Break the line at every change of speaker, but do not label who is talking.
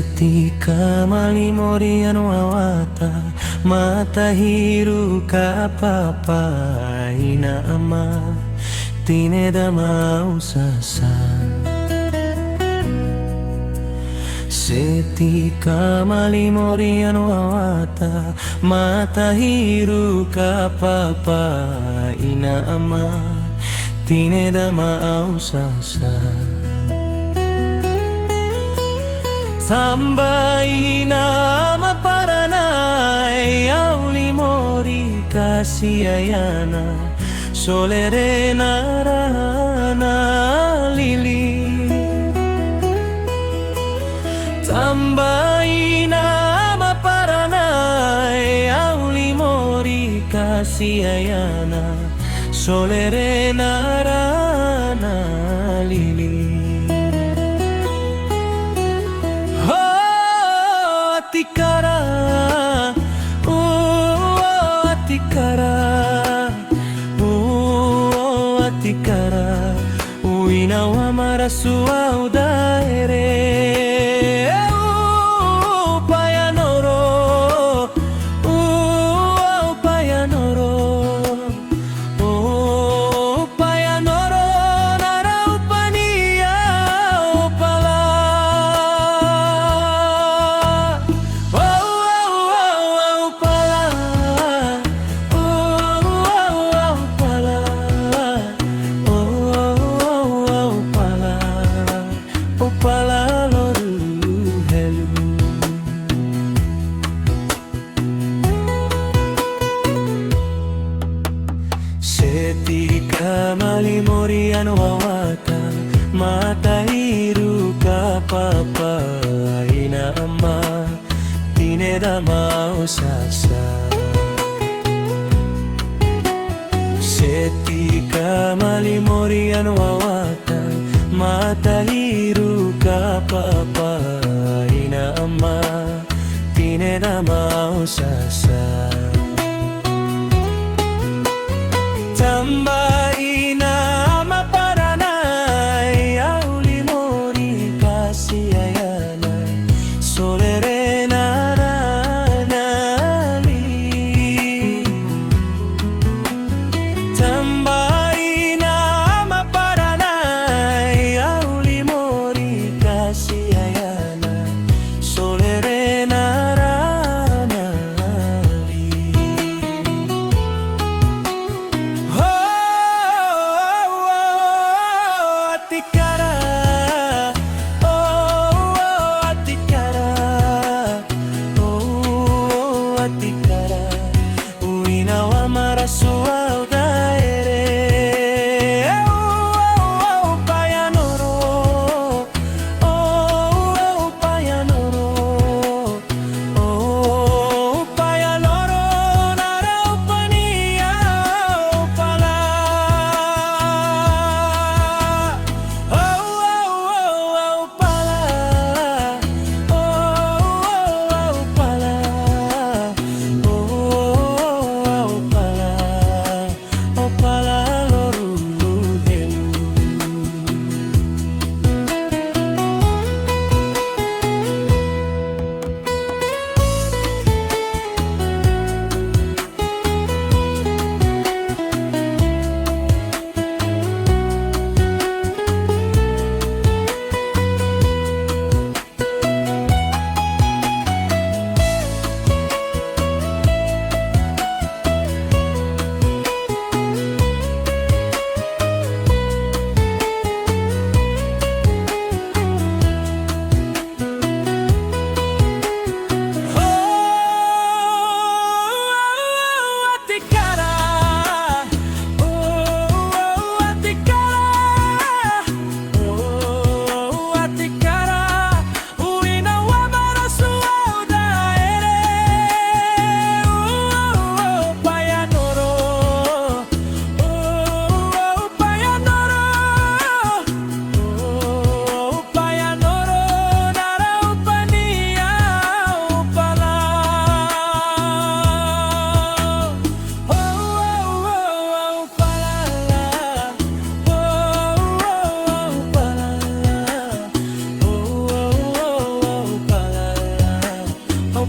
Setika malimori anu awata mata hiru ka papa ina ama tineda mau sasa. Setika malimori anu awata mata hiru ka papa ina ama tineda mau sasa. Sambai nama paranai auli mori kasiayana solere narana lili. Sambai nama paranai auli mori kasiayana solere narana lili. Atikara, Atikara, Atikara, uina wa marasu au daere, payanoro, payanoro, payanoro, nara upania opala. Setika malimori anu awata mata hiru ka papa ina ama tineda mau sasa. Setika malimori anu awata mata hiru ka papa ina ama tineda mau sasa. Sambai nama paranai auli mori kasiayana solere narana li. Sambai nama paranai auli mori kasiayana solere narana li. au